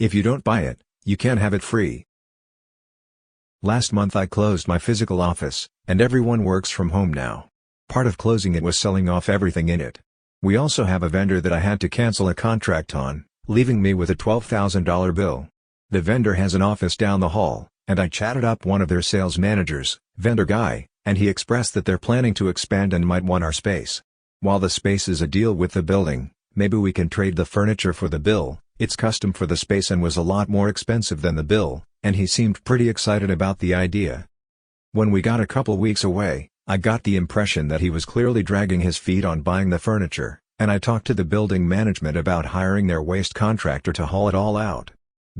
If you don't buy it, you can't have it free. Last month I closed my physical office, and everyone works from home now. Part of closing it was selling off everything in it. We also have a vendor that I had to cancel a contract on, leaving me with a $12,000 bill. The vendor has an office down the hall, and I chatted up one of their sales managers, vendor guy, and he expressed that they're planning to expand and might want our space. While the space is a deal with the building, maybe we can trade the furniture for the bill. It's custom for the space and was a lot more expensive than the bill, and he seemed pretty excited about the idea. When we got a couple weeks away, I got the impression that he was clearly dragging his feet on buying the furniture, and I talked to the building management about hiring their waste contractor to haul it all out.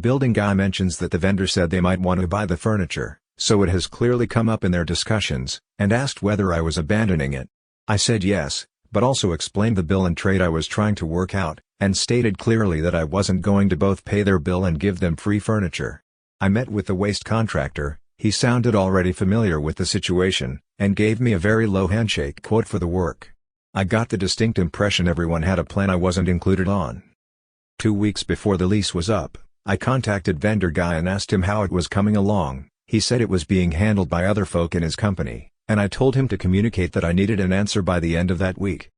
Building guy mentions that the vendor said they might want to buy the furniture, so it has clearly come up in their discussions, and asked whether I was abandoning it. I said yes, but also explained the bill and trade I was trying to work out, and stated clearly that I wasn't going to both pay their bill and give them free furniture. I met with the waste contractor. He sounded already familiar with the situation, and gave me a very low handshake quote for the work. I got the distinct impression everyone had a plan I wasn't included on. 2 weeks before the lease was up, I contacted vendor guy and asked him how it was coming along. He said it was being handled by other folk in his company, and I told him to communicate that I needed an answer by the end of that week.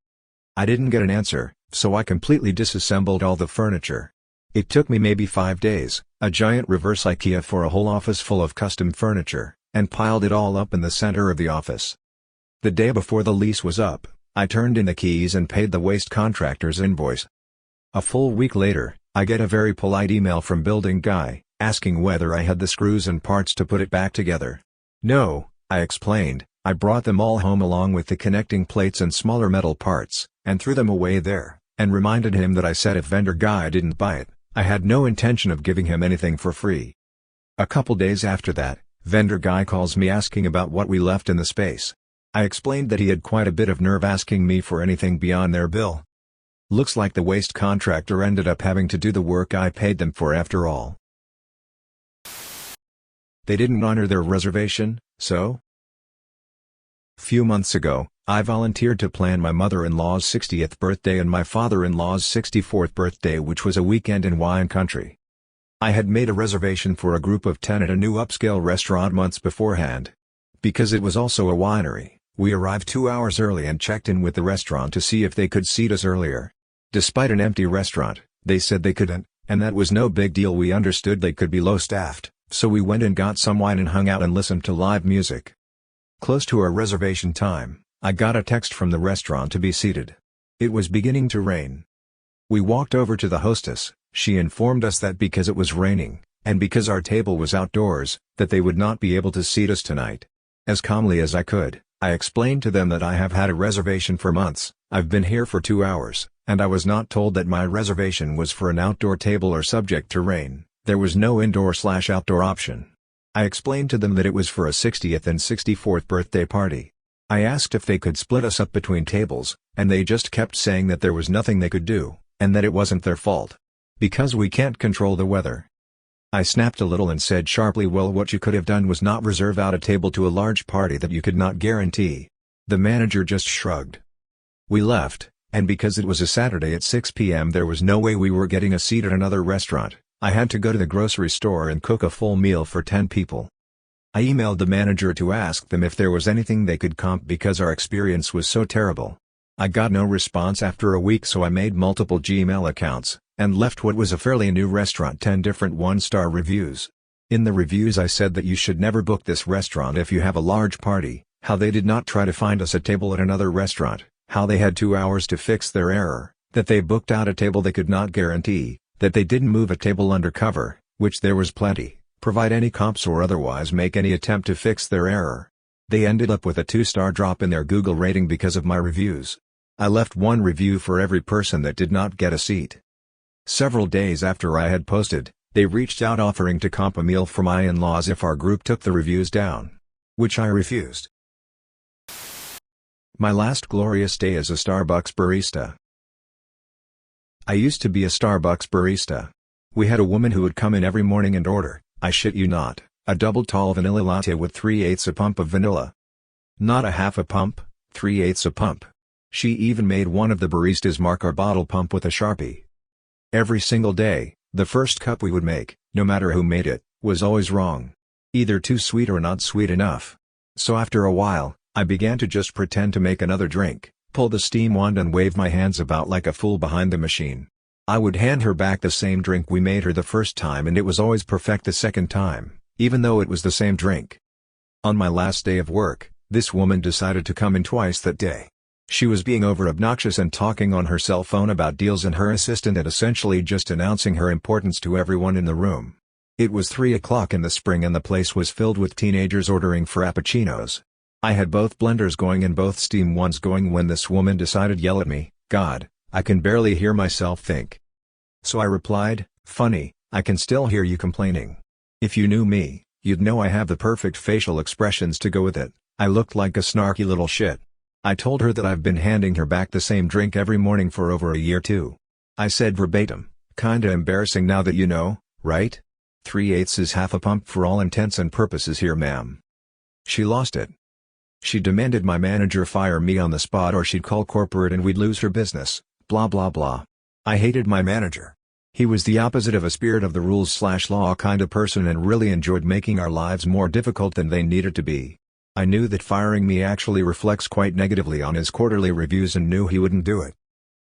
I didn't get an answer, so I completely disassembled all the furniture. It took me maybe 5 days, a giant reverse IKEA for a whole office full of custom furniture, and piled it all up in the center of the office. The day before the lease was up, I turned in the keys and paid the waste contractor's invoice. A full week later, I get a very polite email from building guy, asking whether I had the screws and parts to put it back together. No, I explained, I brought them all home along with the connecting plates and smaller metal parts, and threw them away there, and reminded him that I said if vendor guy didn't buy it, I had no intention of giving him anything for free. A couple days after that, vendor guy calls me asking about what we left in the space. I explained that he had quite a bit of nerve asking me for anything beyond their bill. Looks like the waste contractor ended up having to do the work I paid them for after all. They didn't honor their reservation, so? Few months ago, I volunteered to plan my mother-in-law's 60th birthday and my father-in-law's 64th birthday, which was a weekend in wine country. I had made a reservation for a group of 10 at a new upscale restaurant months beforehand. Because it was also a winery, we arrived 2 hours early and checked in with the restaurant to see if they could seat us earlier. Despite an empty restaurant, they said they couldn't, and that was no big deal. We understood they could be low-staffed, so we went and got some wine and hung out and listened to live music. Close to our reservation time, I got a text from the restaurant to be seated. It was beginning to rain. We walked over to the hostess. She informed us that because it was raining, and because our table was outdoors, that they would not be able to seat us tonight. As calmly as I could, I explained to them that I have had a reservation for months. I've been here for 2 hours, and I was not told that my reservation was for an outdoor table or subject to rain. There was no indoor/outdoor option. I explained to them that it was for a 60th and 64th birthday party. I asked if they could split us up between tables, and they just kept saying that there was nothing they could do, and that it wasn't their fault. Because we can't control the weather. I snapped a little and said sharply, well, what you could have done was not reserve out a table to a large party that you could not guarantee. The manager just shrugged. We left, and because it was a Saturday at 6 p.m. there was no way we were getting a seat at another restaurant. I had to go to the grocery store and cook a full meal for 10 people. I emailed the manager to ask them if there was anything they could comp because our experience was so terrible. I got no response after a week, so I made multiple Gmail accounts, and left what was a fairly new restaurant 10 different 1-star reviews. In the reviews I said that you should never book this restaurant if you have a large party, how they did not try to find us a table at another restaurant, how they had 2 hours to fix their error, that they booked out a table they could not guarantee, that they didn't move a table undercover, which there was plenty, provide any comps or otherwise make any attempt to fix their error. They ended up with a 2-star drop in their Google rating because of my reviews. I left 1 review for every person that did not get a seat. Several days after I had posted, they reached out offering to comp a meal for my in-laws if our group took the reviews down. Which I refused. My last glorious day as a Starbucks barista. I used to be a Starbucks barista. We had a woman who would come in every morning and order, I shit you not, a double tall vanilla latte with 3/8 a pump of vanilla. Not a half a pump, 3/8 a pump. She even made one of the baristas mark our bottle pump with a Sharpie. Every single day, The first cup we would make, no matter who made it, was always wrong. Either too sweet or not sweet enough. So after a while, I began to just pretend to make another drink, pull the steam wand and wave my hands about like a fool behind the machine. I would hand her back the same drink we made her the first time and it was always perfect the second time, even though it was the same drink. On my last day of work, this woman decided to come in twice that day. She was being over obnoxious and talking on her cell phone about deals and her assistant and essentially just announcing her importance to everyone in the room. It was 3 o'clock in the spring and the place was filled with teenagers ordering frappuccinos. I had both blenders going and both steam ones going when this woman decided to yell at me. God, I can barely hear myself think. So I replied, funny, I can still hear you complaining. If you knew me, you'd know I have the perfect facial expressions to go with it. I looked like a snarky little shit. I told her that I've been handing her back the same drink every morning for over a year too. I said verbatim, kinda embarrassing now that you know, right? 3/8 is half a pump for all intents and purposes here ma'am. She lost it. She demanded my manager fire me on the spot or she'd call corporate and we'd lose her business, blah blah blah. I hated my manager. He was the opposite of a spirit of the rules/law kind of person and really enjoyed making our lives more difficult than they needed to be. I knew that firing me actually reflects quite negatively on his quarterly reviews and knew he wouldn't do it.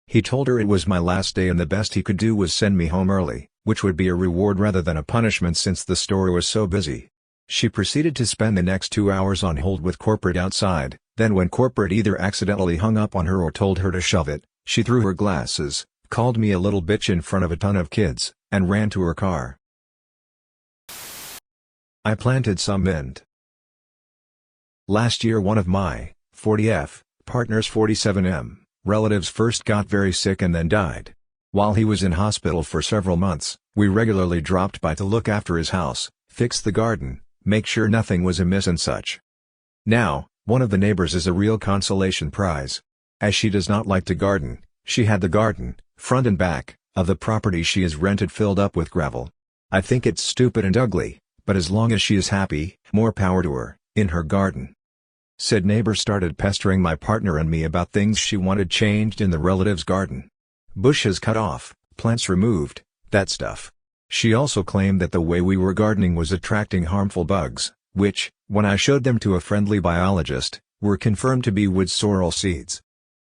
He told her it was my last day and the best he could do was send me home early, which would be a reward rather than a punishment since the store was so busy. She proceeded to spend the next 2 hours on hold with corporate outside, then when corporate either accidentally hung up on her or told her to shove it, she threw her glasses, called me a little bitch in front of a ton of kids, and ran to her car. I planted some mint. Last year one of my 40F partner's 47M relatives first got very sick and then died. While he was in hospital for several months, we regularly dropped by to look after his house, fix the garden, make sure nothing was amiss and such. Now, one of the neighbors is a real consolation prize. As she does not like to garden, she had the garden, front and back, of the property she has rented filled up with gravel. I think it's stupid and ugly, but as long as she is happy, more power to her, in her garden. Said neighbor started pestering my partner and me about things she wanted changed in the relative's garden. Bushes cut off, plants removed, that stuff. She also claimed that the way we were gardening was attracting harmful bugs, which, when I showed them to a friendly biologist, were confirmed to be wood sorrel seeds.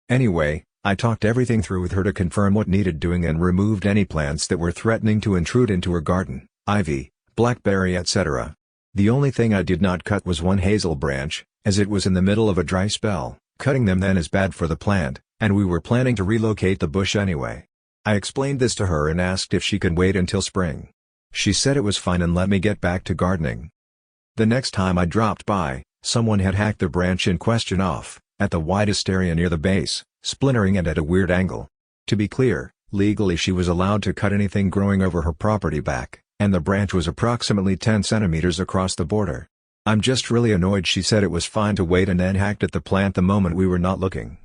Anyway, I talked everything through with her to confirm what needed doing and removed any plants that were threatening to intrude into her garden, ivy, blackberry etc. The only thing I did not cut was one hazel branch, as it was in the middle of a dry spell. Cutting them then is bad for the plant, and we were planning to relocate the bush anyway. I explained this to her and asked if she could wait until spring. She said it was fine and let me get back to gardening. The next time I dropped by, someone had hacked the branch in question off, at the widest area near the base, splintering it at a weird angle. To be clear, legally she was allowed to cut anything growing over her property back, and the branch was approximately 10 centimeters across the border. I'm just really annoyed she said it was fine to wait and then hacked at the plant the moment we were not looking.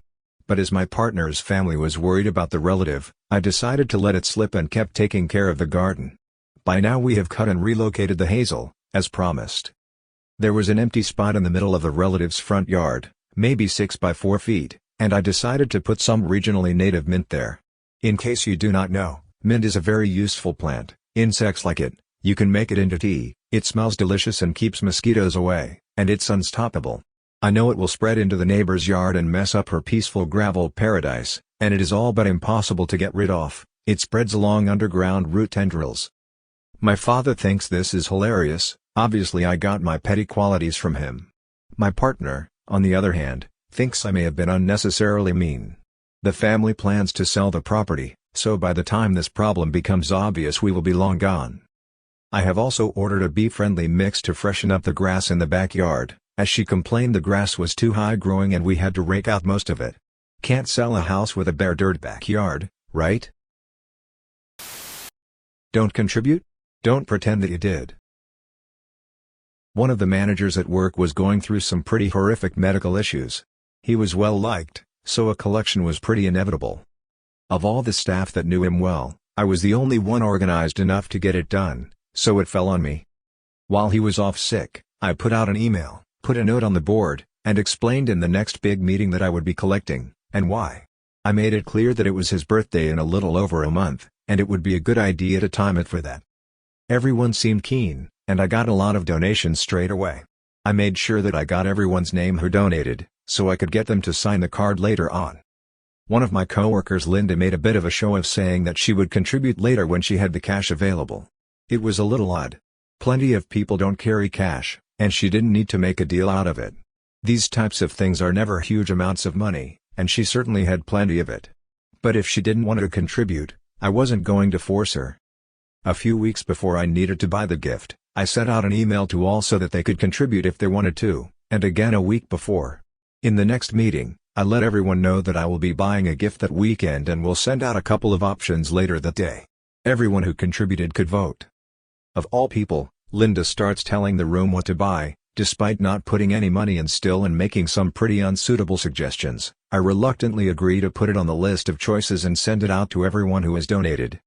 But as my partner's family was worried about the relative, I decided to let it slip and kept taking care of the garden. By now we have cut and relocated the hazel, as promised. There was an empty spot in the middle of the relative's front yard, maybe 6 by 4 feet, and I decided to put some regionally native mint there. In case you do not know, mint is a very useful plant. Insects like it, you can make it into tea, it smells delicious and keeps mosquitoes away, and it's unstoppable. I know it will spread into the neighbor's yard and mess up her peaceful gravel paradise, and it is all but impossible to get rid of. It spreads along underground root tendrils. My father thinks this is hilarious. Obviously I got my petty qualities from him. My partner, on the other hand, thinks I may have been unnecessarily mean. The family plans to sell the property, so by the time this problem becomes obvious we will be long gone. I have also ordered a bee-friendly mix to freshen up the grass in the backyard, as she complained the grass was too high growing and we had to rake out most of it. Can't sell a house with a bare dirt backyard, right? Don't contribute? Don't pretend that you did. One of the managers at work was going through some pretty horrific medical issues. He was well liked, so a collection was pretty inevitable. Of all the staff that knew him well, I was the only one organized enough to get it done, so it fell on me. While he was off sick, I put out an email, put a note on the board, and explained in the next big meeting that I would be collecting, and why. I made it clear that it was his birthday in a little over a month, and it would be a good idea to time it for that. Everyone seemed keen, and I got a lot of donations straight away. I made sure that I got everyone's name who donated, so I could get them to sign the card later on. One of my coworkers, Linda, made a bit of a show of saying that she would contribute later when she had the cash available. It was a little odd. Plenty of people don't carry cash, and she didn't need to make a deal out of it. These types of things are never huge amounts of money, and she certainly had plenty of it. But if she didn't want to contribute, I wasn't going to force her. A few weeks before I needed to buy the gift, I sent out an email to all so that they could contribute if they wanted to, and again a week before. In the next meeting, I let everyone know that I will be buying a gift that weekend and will send out a couple of options later that day. Everyone who contributed could vote. Of all people, Linda starts telling the room what to buy, despite not putting any money in still and making some pretty unsuitable suggestions. I reluctantly agree to put it on the list of choices and send it out to everyone who has donated.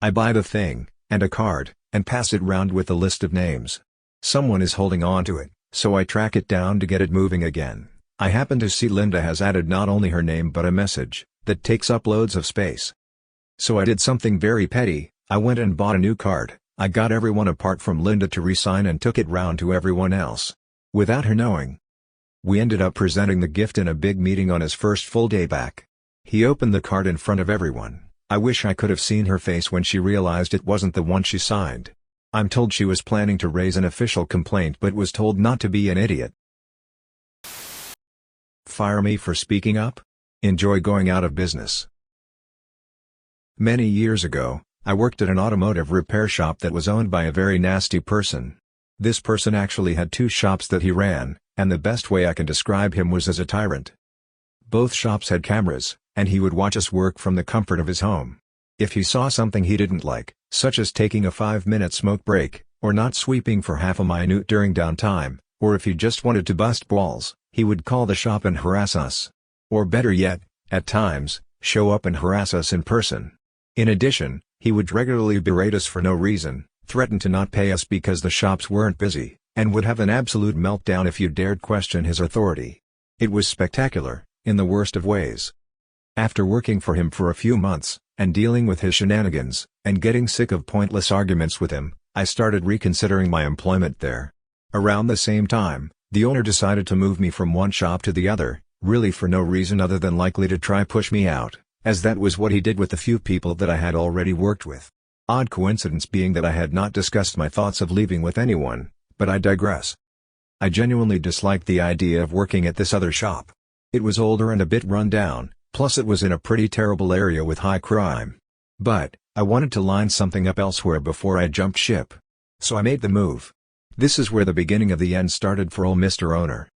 I buy the thing, and a card, and pass it round with a list of names. Someone is holding on to it, so I track it down to get it moving again. I happen to see Linda has added not only her name but a message that takes up loads of space. So I did something very petty. I went and bought a new card. I got everyone apart from Linda to re-sign and took it round to everyone else. Without her knowing. We ended up presenting the gift in a big meeting on his first full day back. He opened the card in front of everyone. I wish I could have seen her face when she realized it wasn't the one she signed. I'm told she was planning to raise an official complaint but was told not to be an idiot. Fire me for speaking up? Enjoy going out of business. Many years ago, I worked at an automotive repair shop that was owned by a very nasty person. This person actually had 2 shops that he ran, and the best way I can describe him was as a tyrant. Both shops had cameras, and he would watch us work from the comfort of his home. If he saw something he didn't like, such as taking a 5-minute smoke break, or not sweeping for half a minute during downtime, or if he just wanted to bust balls, he would call the shop and harass us. Or better yet, at times, show up and harass us in person. In addition, he would regularly berate us for no reason, threaten to not pay us because the shops weren't busy, and would have an absolute meltdown if you dared question his authority. It was spectacular, in the worst of ways. After working for him for a few months, and dealing with his shenanigans, and getting sick of pointless arguments with him, I started reconsidering my employment there. Around the same time, the owner decided to move me from one shop to the other, really for no reason other than likely to try push me out, as that was what he did with the few people that I had already worked with. Odd coincidence being that I had not discussed my thoughts of leaving with anyone, but I digress. I genuinely disliked the idea of working at this other shop. It was older and a bit run down, plus it was in a pretty terrible area with high crime. But, I wanted to line something up elsewhere before I jumped ship. So I made the move. This is where the beginning of the end started for old Mr. Owner.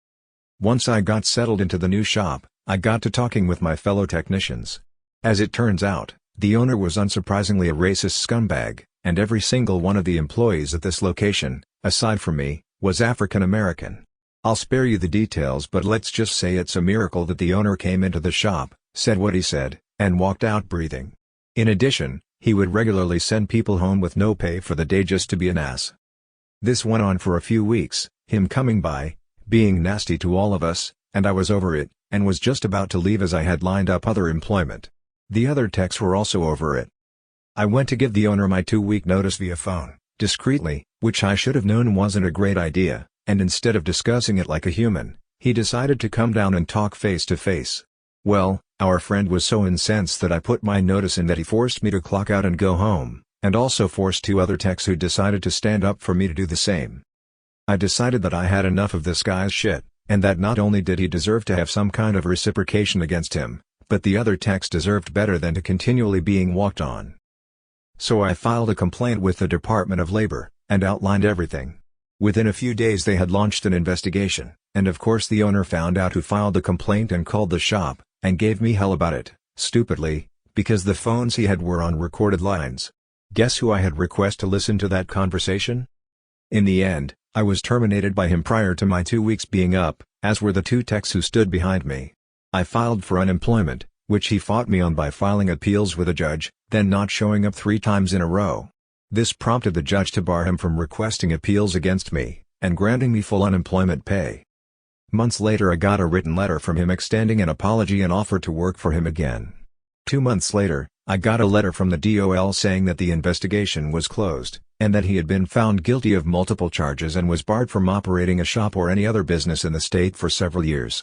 Once I got settled into the new shop, I got to talking with my fellow technicians. As it turns out, the owner was unsurprisingly a racist scumbag, and every single one of the employees at this location, aside from me, was African American. I'll spare you the details, but let's just say it's a miracle that the owner came into the shop, said what he said, and walked out breathing. In addition, he would regularly send people home with no pay for the day just to be an ass. This went on for a few weeks, him coming by, being nasty to all of us, and I was over it, and was just about to leave as I had lined up other employment. The other techs were also over it. I went to give the owner my 2-week notice via phone, discreetly, which I should have known wasn't a great idea, and instead of discussing it like a human, he decided to come down and talk face to face. Well, our friend was so incensed that I put my notice in that he forced me to clock out and go home, and also forced 2 other techs who decided to stand up for me to do the same. I decided that I had enough of this guy's shit, and that not only did he deserve to have some kind of reciprocation against him, but the other techs deserved better than to continually being walked on. So I filed a complaint with the Department of Labor, and outlined everything. Within a few days they had launched an investigation, and of course the owner found out who filed the complaint and called the shop, and gave me hell about it, stupidly, because the phones he had were on recorded lines. Guess who I had requested to listen to that conversation? In the end, I was terminated by him prior to my 2 weeks being up, as were the 2 techs who stood behind me. I filed for unemployment, which he fought me on by filing appeals with a judge, then not showing up 3 times in a row. This prompted the judge to bar him from requesting appeals against me, and granting me full unemployment pay. Months later I got a written letter from him extending an apology and offered to work for him again. 2 months later, I got a letter from the DOL saying that the investigation was closed, and that he had been found guilty of multiple charges and was barred from operating a shop or any other business in the state for several years.